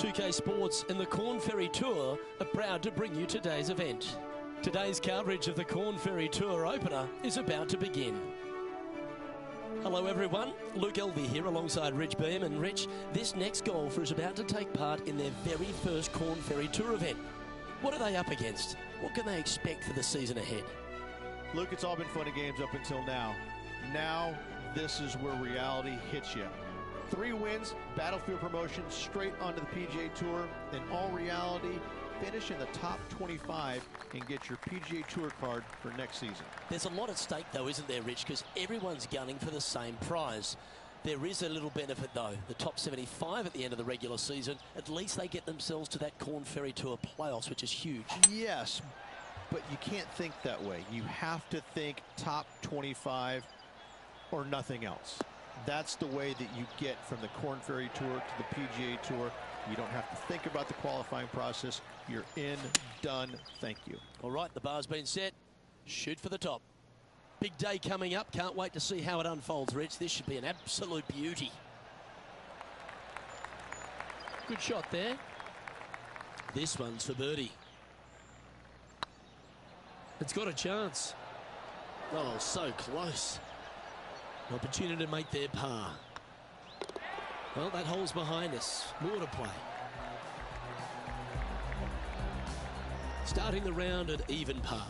2K Sports and the Corn Ferry Tour are proud to bring you today's event. Today's coverage of the Corn Ferry Tour opener is about to begin. Hello everyone, Luke Elvey here alongside Rich Beam. And Rich, this next golfer is about to take part in their very first Corn Ferry Tour event. What are they up against? What can they expect for the season ahead? Luke, it's all been fun and games up until now. Now, this is where reality hits you. 3 wins, Battlefield promotion, straight onto the PGA Tour. In all reality, finish in the top 25 and get your PGA Tour card for next season. There's a lot at stake though, isn't there, Rich? Because everyone's gunning for the same prize. There is a little benefit though. The top 75 at the end of the regular season, at least they get themselves to that Corn Ferry Tour playoffs, which is huge. Yes, but you can't think that way. You have to think top 25 or nothing else. That's the way that you get from the Corn Ferry Tour to the PGA Tour. You don't have to think about the qualifying process. You're in, done, thank you. All right, the bar's been set. Shoot for the top. Big day coming up. Can't wait to see how it unfolds, Rich. This should be an absolute beauty. Good shot there. This one's for birdie. It's got a chance. Oh, so close. An opportunity to make their par. Well, that hole's behind us. More to play. Starting the round at even par.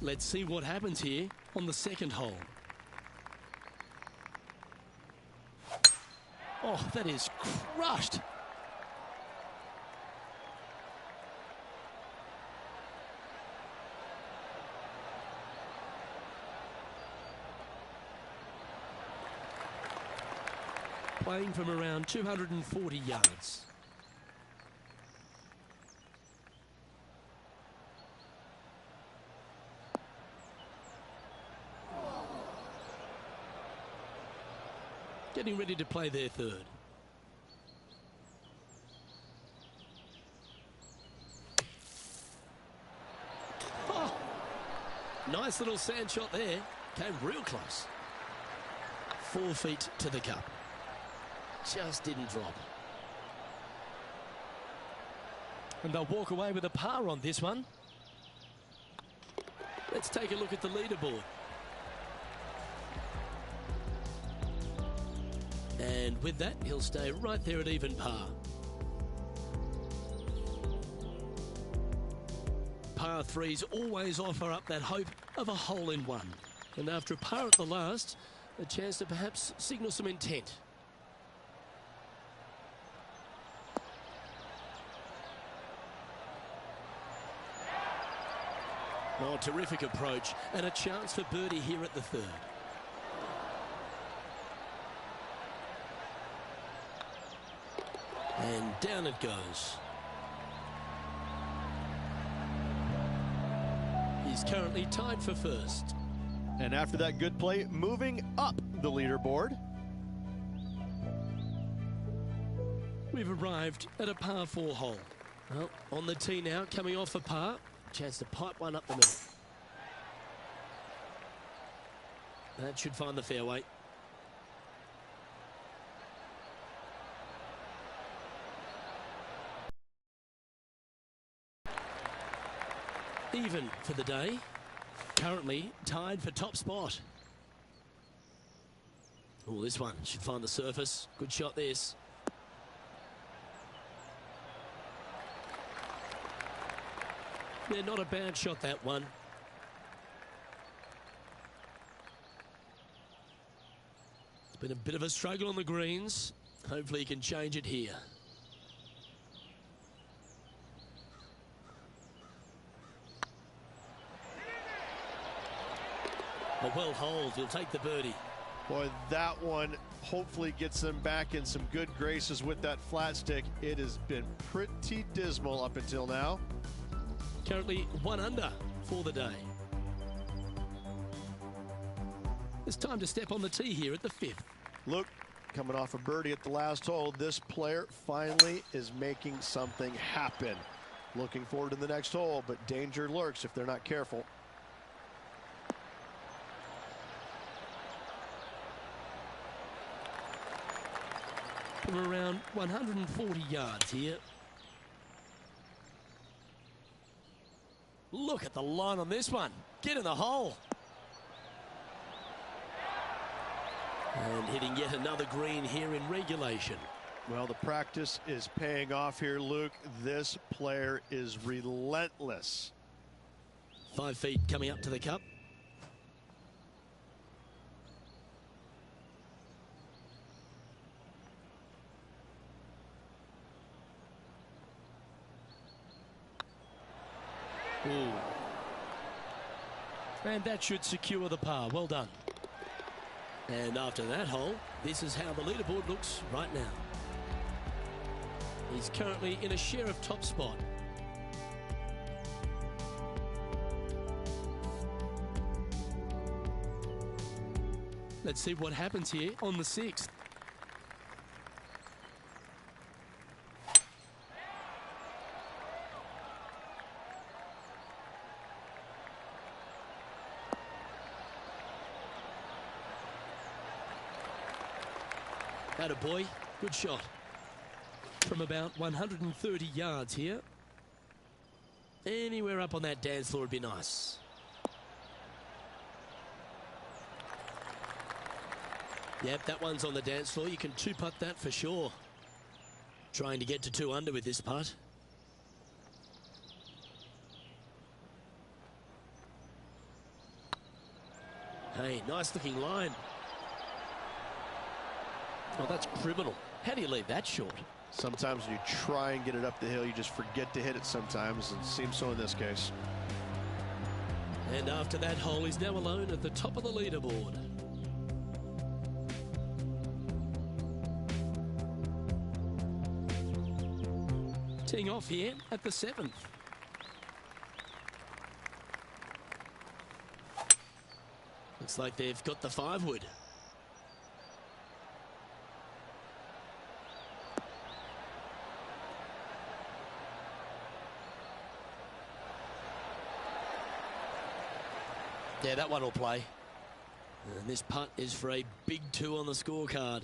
Let's see what happens here on the second hole. Oh, that is crushed. Playing from around 240 yards. Getting ready to play their third. Oh, nice little sand shot there. Came real close. 4 feet to the cup. Just didn't drop. And they'll walk away with a par on this one. Let's take a look at the leaderboard. And with that, he'll stay right there at even par. Par 3s always offer up that hope of a hole-in-one. And after a par at the last, a chance to perhaps signal some intent. Oh, terrific approach, and a chance for birdie here at the third. And down it goes. He's currently tied for first. And after that good play, moving up the leaderboard. We've arrived at a par 4 hole. Well, on the tee now, coming off a par. Chance to pipe one up the middle. That should find the fairway. Even for the day. Currently tied for top spot. Oh, this one should find the surface. Good shot this. Yeah, not a bad shot, that one. It's been a bit of a struggle on the greens. Hopefully he can change it here. A well holed, he'll take the birdie. Boy, that one hopefully gets them back in some good graces with that flat stick. It has been pretty dismal up until now. Currently 1 under for the day. It's time to step on the tee here at the 5th. Look, coming off a birdie at the last hole, this player finally is making something happen. Looking forward to the next hole, but danger lurks if they're not careful. from around 140 yards here. Look at the line on this one. Get in the hole. And hitting yet another green here in regulation. Well, the practice is paying off here, Luke. This player is relentless. 5 feet coming up to the cup. Ooh. And that should secure the par. Well done. And after that hole, this is how the leaderboard looks right now. He's currently in a share of top spot. Let's see what happens here on the 6th. Attaboy, good shot. From about 130 yards here. Anywhere up on that dance floor would be nice. Yep, that one's on the dance floor. You can 2-putt that for sure. Trying to get to 2 under with this putt. Hey, nice looking line. Oh, that's criminal. How do you leave that short? Sometimes when you try and get it up the hill, you just forget to hit it sometimes, and it seems so in this case. And after that hole, he's now alone at the top of the leaderboard. Teeing off here at the 7th. Looks like they've got the 5-wood. Yeah, that one will play. And this putt is for a big 2 on the scorecard.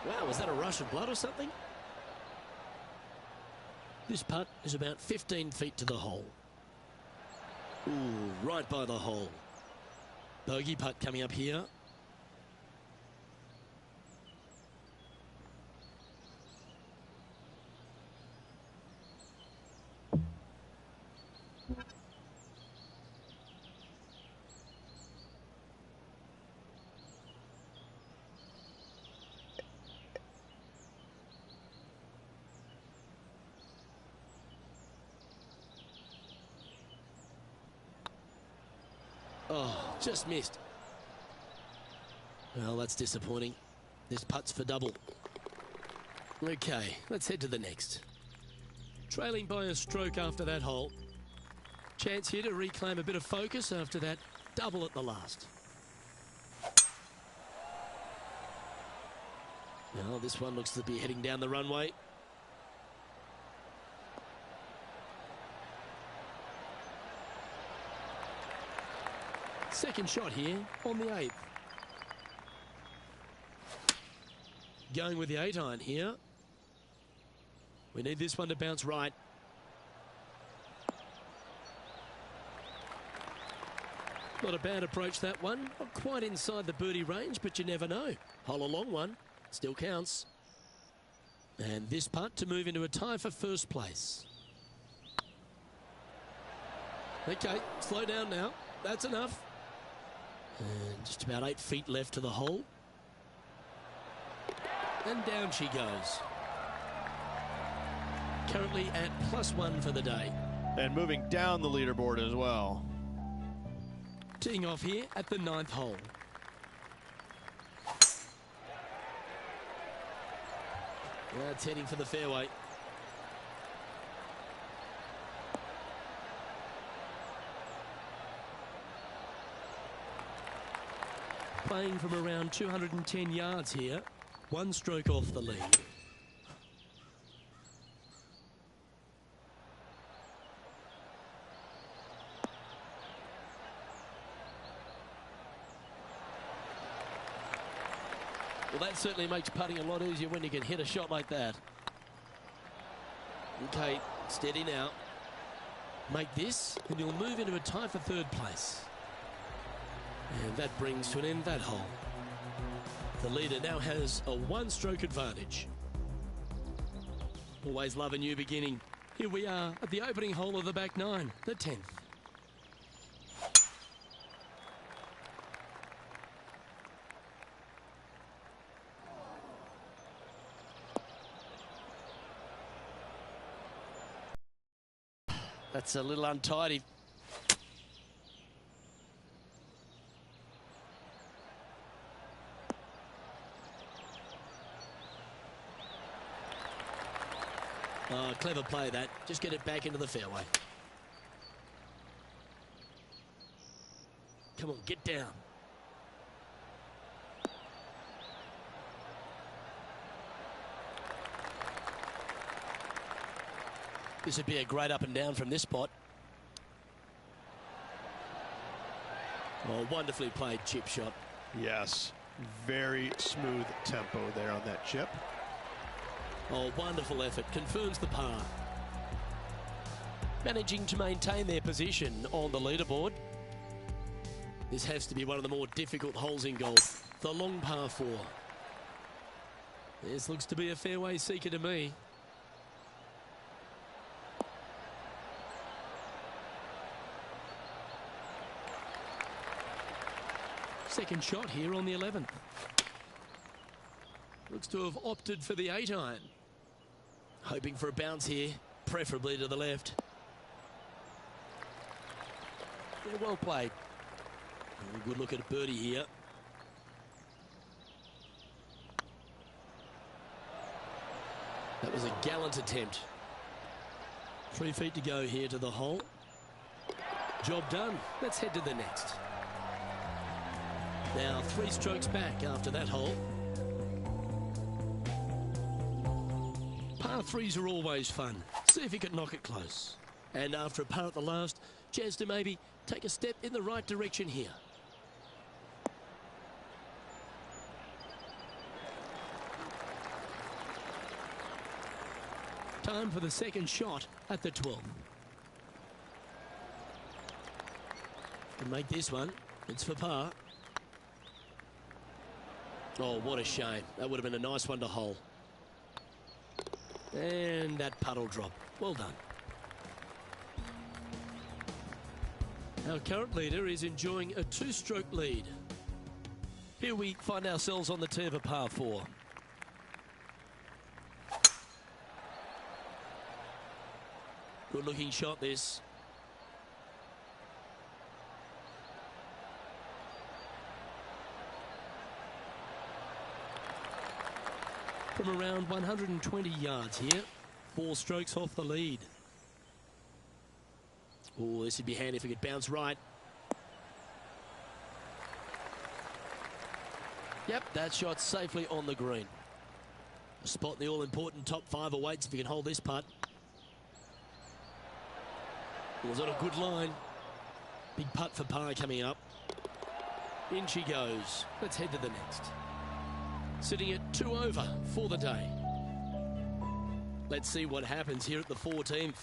Wow, was that a rush of blood or something? This putt is about 15 feet to the hole. Ooh, right by the hole. Bogey putt coming up here. Oh, just missed. Well, that's disappointing. This putt's for double. Okay, let's head to the next. Trailing by a stroke after that hole. Chance here to reclaim a bit of focus after that double at the last. Well, this one looks to be heading down the runway. Second shot here on the 8th. Going with the 8-iron here. We need this one to bounce right. Not a bad approach, that one. Not quite inside the birdie range, but you never know. Hole a long one. Still counts. And this putt to move into a tie for first place. Okay, slow down now. That's enough. And just about 8 feet left to the hole. And down she goes. Currently at +1 for the day. And moving down the leaderboard as well. Teeing off here at the 9th hole. That's heading for the fairway. Playing from around 210 yards here. 1 stroke off the lead. Well, that certainly makes putting a lot easier when you can hit a shot like that. Okay, steady now. Make this, and you'll move into a tie for third place. And that brings to an end that hole. The leader now has a one-stroke advantage. Always love a new beginning. Here we are at the opening hole of the back nine, the 10th. That's a little untidy. Oh, clever play that. Just get it back into the fairway. Come on, get down. This would be a great up and down from this spot. Oh, wonderfully played chip shot. Yes, very smooth tempo there on that chip. Oh, wonderful effort. Confirms the par. Managing to maintain their position on the leaderboard. This has to be one of the more difficult holes in golf. The long par 4. This looks to be a fairway seeker to me. Second shot here on the 11th. Looks to have opted for the 8-iron. Hoping for a bounce here, preferably to the left. Yeah, well played. A good look at a birdie here. That was a gallant attempt. 3 feet to go here to the hole. Job done. Let's head to the next. Now 3 strokes back after that hole. Par 3s are always fun. See if you can knock it close. And after a par at the last, chance to maybe take a step in the right direction here. Time for the second shot at the 12th. Can make this one. It's for par. Oh, what a shame. That would have been a nice one to hole. And that puddle drop. Well done. Our current leader is enjoying a 2-stroke lead. Here we find ourselves on the tee of a par 4. Good looking shot this. From around 120 yards here. 4 strokes off the lead. Oh, this would be handy if we could bounce right. Yep, that shot safely on the green. A spot in the all-important top 5 awaits if you can hold this putt. It was on a good line. Big putt for par coming up. In she goes. Let's head to the next. Sitting at 2 over for the day. Let's see what happens here at the 14th.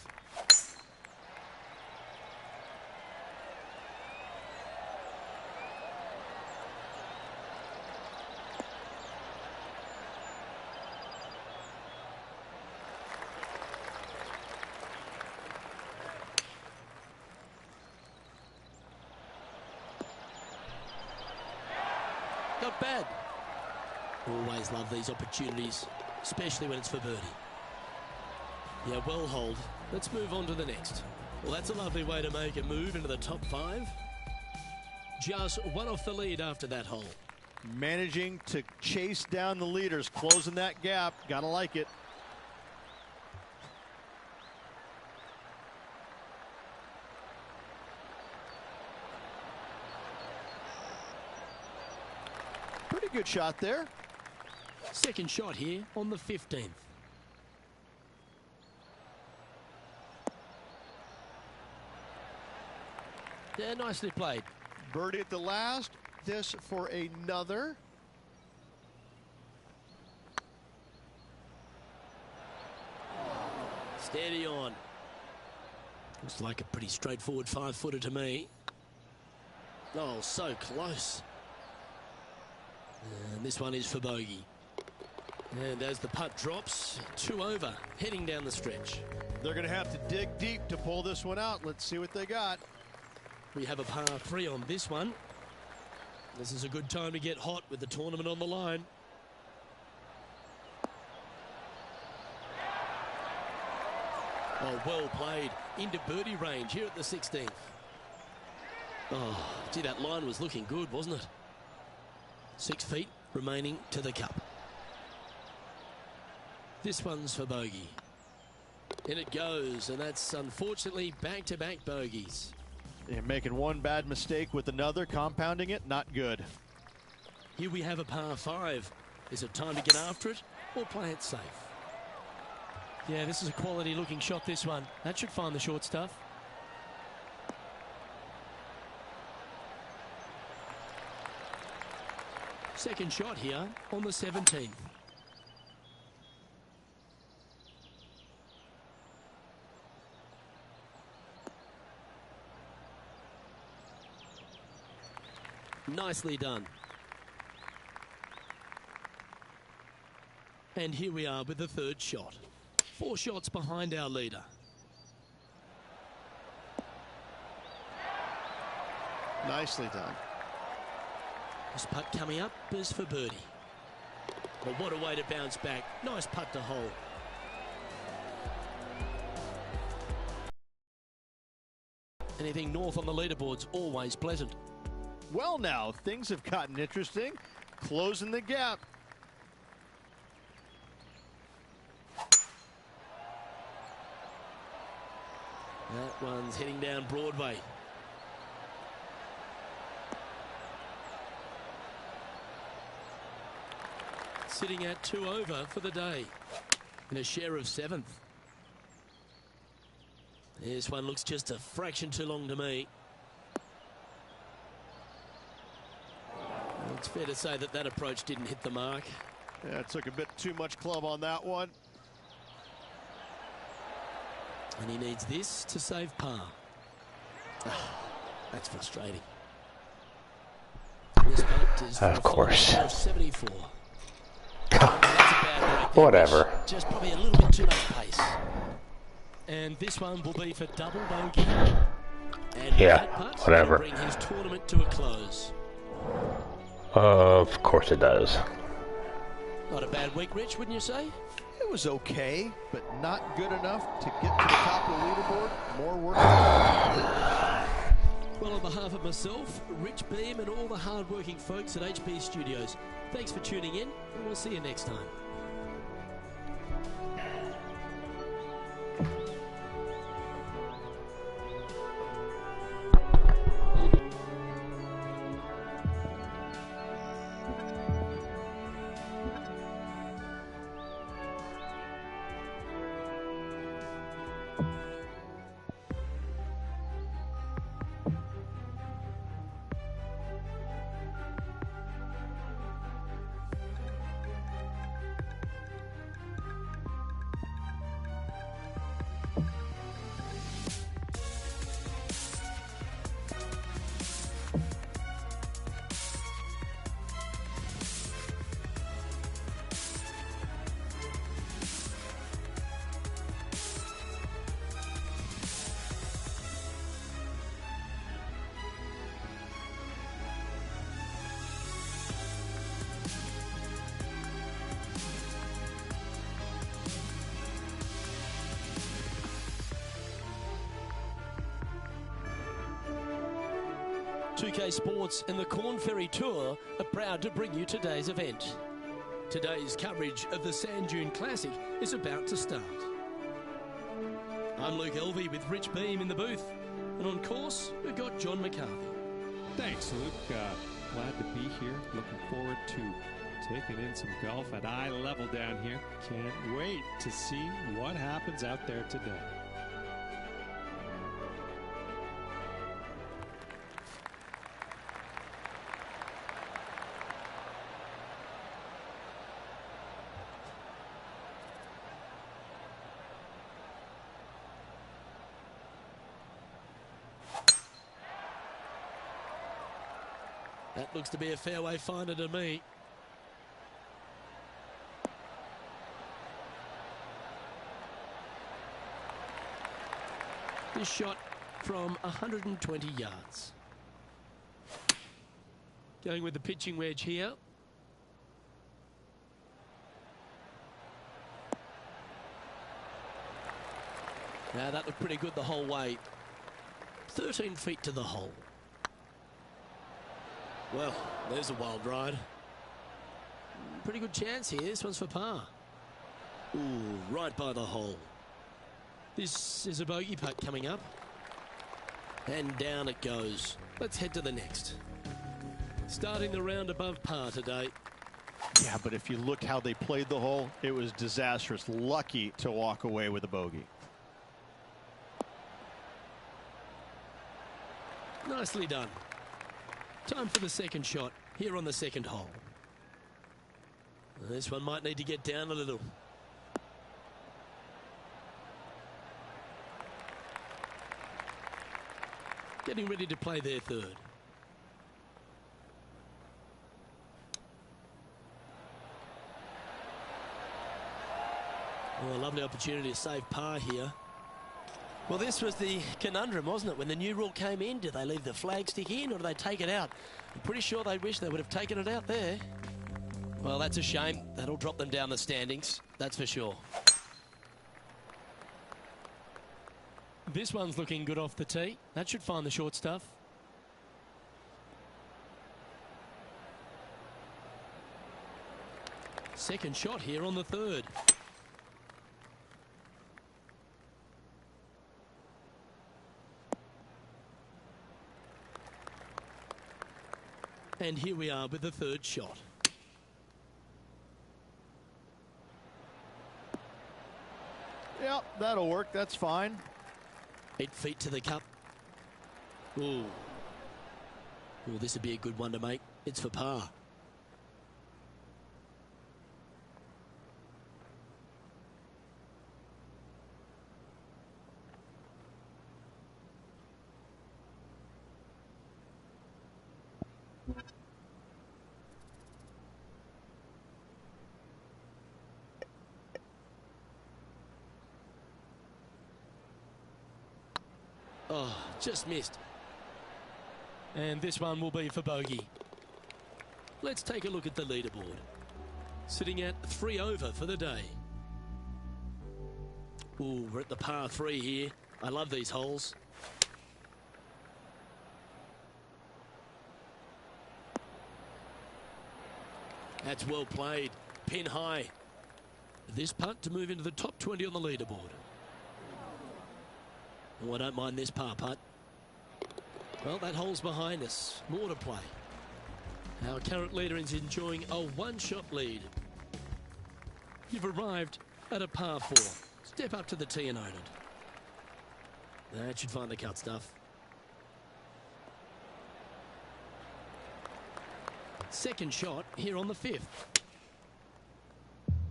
Not bad. Always love these opportunities, especially when it's for birdie. Yeah, well hold. Let's move on to the next. Well, that's a lovely way to make a move into the top 5. Just one off the lead after that hole. Managing to chase down the leaders, closing that gap. Gotta like it. Pretty good shot there. Second shot here on the 15th. Yeah, nicely played. Birdie at the last. This for another. Steady on. Looks like a pretty straightforward 5-footer to me. Oh, so close. And this one is for bogey. And as the putt drops, 2 over, heading down the stretch. They're going to have to dig deep to pull this one out. Let's see what they got. We have a par 3 on this one. This is a good time to get hot with the tournament on the line. Oh, well played. Into birdie range here at the 16th. Oh, gee, that line was looking good, wasn't it? 6 feet remaining to the cup. This one's for bogey. In it goes, and that's unfortunately back-to-back bogeys. They're making one bad mistake with another, compounding it, not good. Here we have a par 5. Is it time to get after it or play it safe? Yeah, this is a quality looking shot, this one. That should find the short stuff. Second shot here on the 17th. Nicely done. And here we are with the third shot. 4 shots behind our leader. Nicely done. This putt coming up is for birdie. But what a way to bounce back. Nice putt to hole. Anything north on the leaderboard's always pleasant. Well, now, things have gotten interesting. Closing the gap. That one's heading down Broadway. Sitting at 2 over for the day. And a share of 7th. This one looks just a fraction too long to me. It's fair to say that that approach didn't hit the mark. Yeah, it took a bit too much club on that one. And he needs this to save par. That's frustrating. This putt is of course. 74. That's a bad break. Whatever. Just probably a little bit too much pace. And this one will be for double bogey. And yeah, that putt whatever. will bring his tournament to a close. Of course it does. Not a bad week, Rich, wouldn't you say? It was okay, but not good enough to get to the top of the leaderboard. More work. Well, on behalf of myself, Rich Beam, and all the hard-working folks at HB Studios, thanks for tuning in, and we'll see you next time. UK Sports and the Corn Ferry Tour are proud to bring you today's event. Today's coverage of the Sand Dune Classic is about to start. I'm Luke Elvey with Rich Beam in the booth, and on course we've got John McCarthy. Thanks, Luke. Glad to be here. Looking forward to taking in some golf at eye level down here. Can't wait to see what happens out there today. That looks to be a fairway finder to me. This shot from 120 yards. Going with the pitching wedge here. Now that looked pretty good the whole way. 13 feet to the hole. Well, there's a wild ride. Pretty good chance here. This one's for par. Ooh, right by the hole. This is a bogey putt coming up. And down it goes. Let's head to the next. Starting the round above par today. Yeah, but if you look how they played the hole, it was disastrous. Lucky to walk away with a bogey. Nicely done. Time for the second shot here on the second hole. This one might need to get down a little. Getting ready to play their third. Oh, a lovely opportunity to save par here. Well, this was the conundrum, wasn't it? When the new rule came in, did they leave the flag stick in or do they take it out? I'm pretty sure they wish they would have taken it out there. Well, that's a shame. That'll drop them down the standings, that's for sure. This one's looking good off the tee. That should find the short stuff. Second shot here on the third. And here we are with the third shot. Yep, that'll work. That's fine. 8 feet to the cup. Ooh. Ooh, this would be a good one to make. It's for par. Oh, just missed. And this one will be for bogey. Let's take a look at the leaderboard. Sitting at 3 over for the day. Ooh, we're at the par 3 here. I love these holes. That's well played. Pin high. This putt to move into the top 20 on the leaderboard. Oh, I don't mind this par putt. Well, that hole's behind us. More to play. Our current leader is enjoying a one-shot lead. You've arrived at a par 4. Step up to the tee and own it. That should find the cut stuff. Second shot here on the 5th.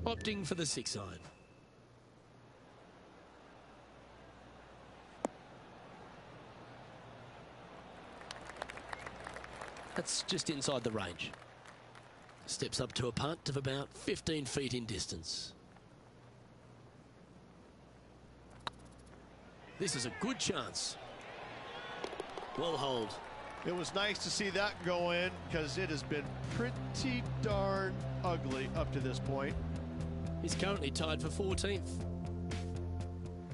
Opting for the 6 iron. That's just inside the range. Steps up to a putt of about 15 feet in distance. This is a good chance. Well holed. It was nice to see that go in because it has been pretty darn ugly up to this point. He's currently tied for 14th.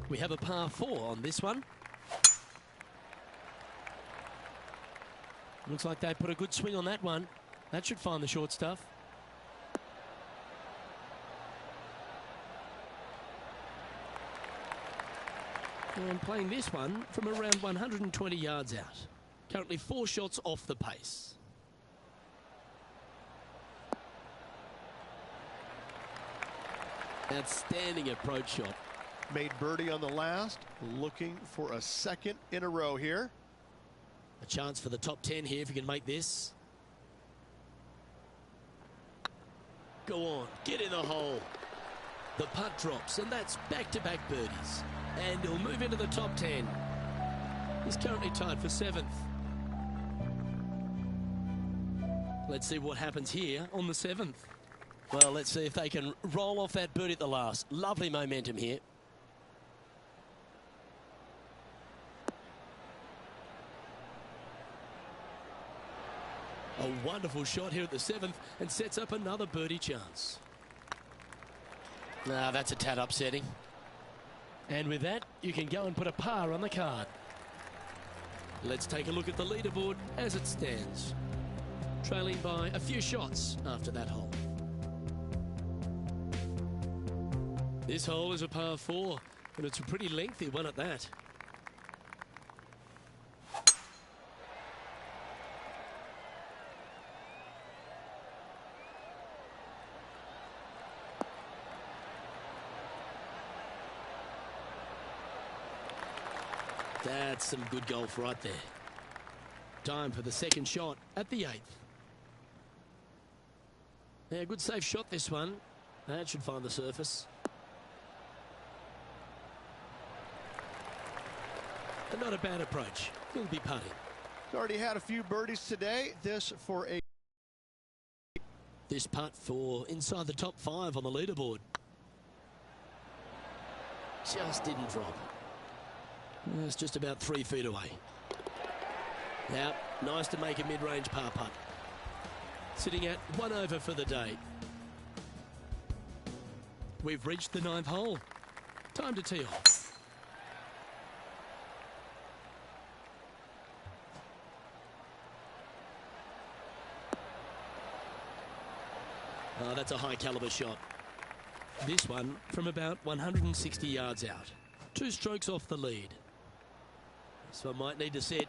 We have a par 4 on this one. Looks like they put a good swing on that one. That should find the short stuff. And playing this one from around 120 yards out. Currently 4 shots off the pace. Outstanding approach shot. Made birdie on the last. Looking for a second in a row here. A chance for the top 10 here if you can make this. Go on, get in the hole. The putt drops, and that's back-to-back birdies. And he'll move into the top 10. He's currently tied for 7th. Let's see what happens here on the 7th. Well, let's see if they can roll off that birdie at the last. Lovely momentum here. A wonderful shot here at the 7th and sets up another birdie chance. Nah, that's a tad upsetting. And with that, you can go and put a par on the card. Let's take a look at the leaderboard as it stands. Trailing by a few shots after that hole. This hole is a par 4, and it's a pretty lengthy one at that. That's some good golf right there. Time for the second shot at the 8th. Yeah, good safe shot this one. That should find the surface. And not a bad approach. He'll be putting. He's already had a few birdies today. This putt for inside the top 5 on the leaderboard. Just didn't drop. It's just about 3 feet away. Now, nice to make a mid-range par putt. Sitting at 1 over for the day. We've reached the 9th hole. Time to tee off. Oh, that's a high caliber shot. This one from about 160 yards out. 2 strokes off the lead. So I might need to set.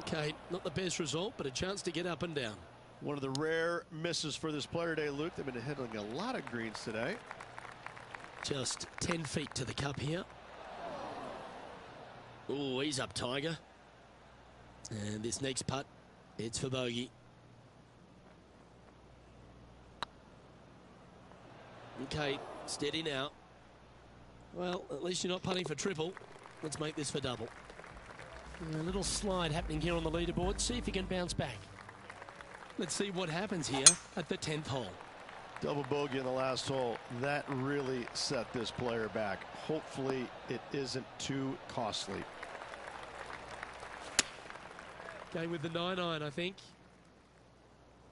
Okay, not the best result, but a chance to get up and down. one of the rare misses for this player today, Luke. They've been hitting a lot of greens today. Just 10 feet to the cup here. Oh, he's up, Tiger. And this next putt, it's for bogey. Okay, steady now. Well, at least you're not putting for triple. Let's make this for double. A little slide happening here on the leaderboard. See if he can bounce back. Let's see what happens here at the 10th hole. Double bogey in the last hole. That really set this player back. Hopefully it isn't too costly. Going with the 9-iron, I think.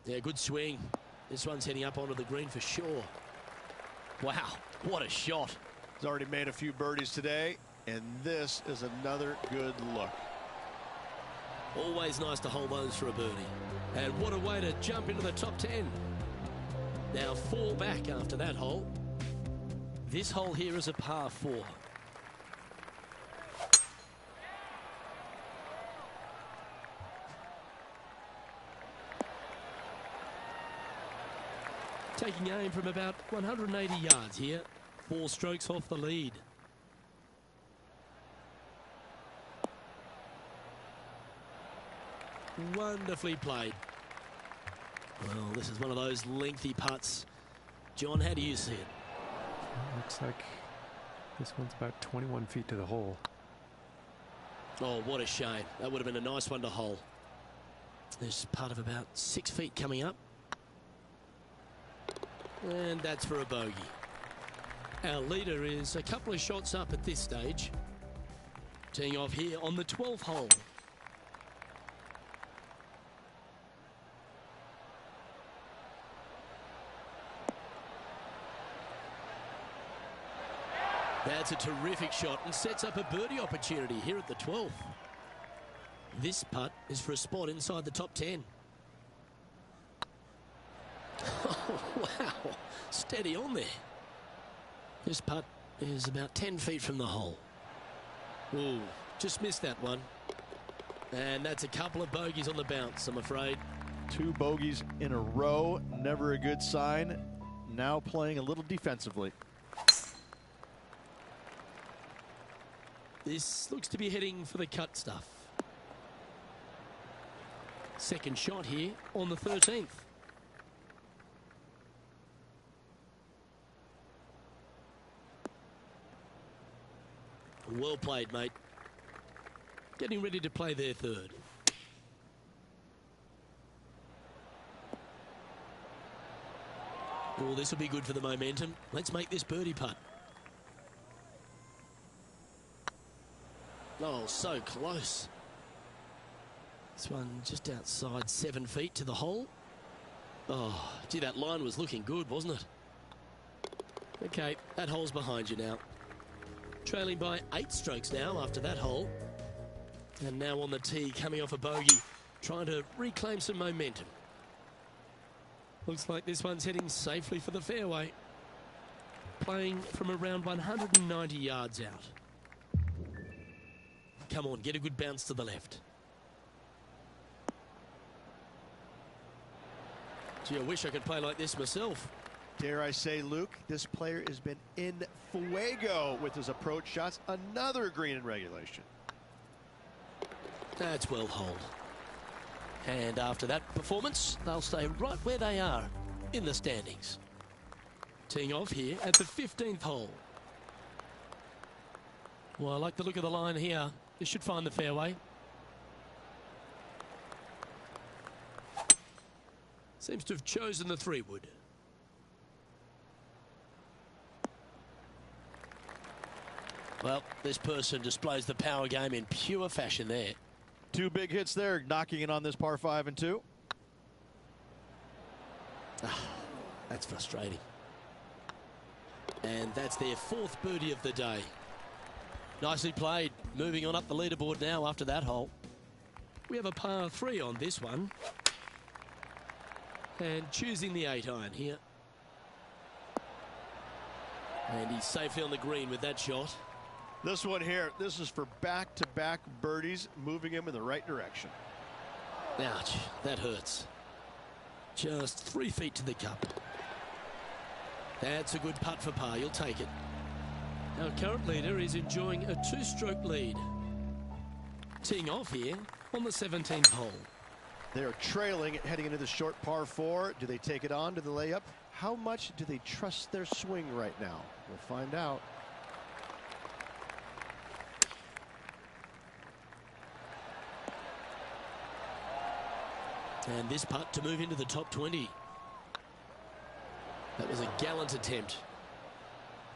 Yeah, good swing. This one's heading up onto the green for sure. Wow, what a shot. He's already made a few birdies today, and this is another good look. Always nice to hold those for a birdie. And what a way to jump into the top 10. Now 4 back after that hole. This hole here is a par 4. Taking aim from about 180 yards here. 4 strokes off the lead. Wonderfully played. Well, this is one of those lengthy putts. John, how do you see it? Looks like this one's about 21 feet to the hole. Oh, what a shame. That would have been a nice one to hole. There's a putt of about 6 feet coming up. And that's for a bogey. Our leader is a couple of shots up at this stage. Teeing off here on the 12th hole. That's a terrific shot and sets up a birdie opportunity here at the 12th. This putt is for a spot inside the top 10. Oh, wow. Steady on there. This putt is about 10 feet from the hole. Ooh, just missed that one. And that's a couple of bogeys on the bounce, I'm afraid. 2 bogeys in a row. Never a good sign. Now playing a little defensively. This looks to be heading for the cut stuff. Second shot here on the 13th. Well played, mate. Getting ready to play their third. Oh, this will be good for the momentum. Let's make this birdie putt. Oh, so close. This one just outside 7 feet to the hole. Oh, gee, that line was looking good, wasn't it? Okay, that hole's behind you now. Trailing by 8 strokes now after that hole. And now on the tee, coming off a bogey, trying to reclaim some momentum. Looks like this one's heading safely for the fairway. Playing from around 190 yards out. Come on, get a good bounce to the left. Gee, I wish I could play like this myself. Dare I say, Luke, this player has been in fuego with his approach shots. Another green in regulation. That's well holed. And after that performance, they'll stay right where they are in the standings. Teeing off here at the 15th hole. Well, I like the look of the line here. This should find the fairway. Seems to have chosen the 3-wood. Well, this person displays the power game in pure fashion there. 2 big hits there, knocking it on this par 5 and 2. That's frustrating. And that's their 4th birdie of the day. Nicely played. Moving on up the leaderboard now after that hole. We have a par 3 on this one. And choosing the 8-iron here. And he's safely on the green with that shot. This one here, this is for back-to-back birdies, moving him in the right direction. Ouch, that hurts. Just 3 feet to the cup. That's a good putt for par, you'll take it. Our current leader is enjoying a 2-stroke lead. Teeing off here on the 17th hole. They are trailing, heading into the short par 4. Do they take it on to the layup? How much do they trust their swing right now? We'll find out. And this putt to move into the top 20. That was a gallant attempt.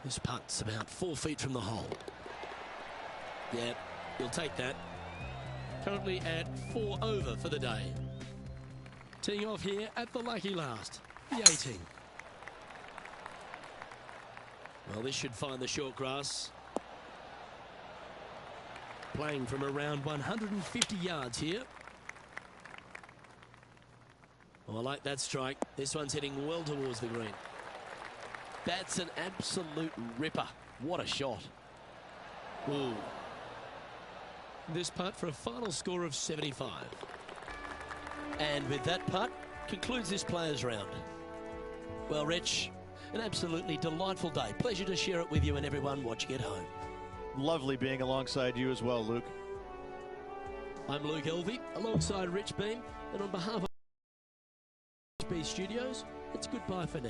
This putt's about 4 feet from the hole. Yeah, you'll take that. Currently at 4 over for the day. Teeing off here at the lucky last, the 18. Well, this should find the short grass. Playing from around 150 yards here. Oh, I like that strike. This one's heading well towards the green. That's an absolute ripper. What a shot. Ooh. This putt for a final score of 75. And with that putt, concludes this players round. Well, Rich, an absolutely delightful day. Pleasure to share it with you and everyone watching at home. Lovely being alongside you as well, Luke. I'm Luke Elvey, alongside Rich Beam, and on behalf of B Studios, it's goodbye for now.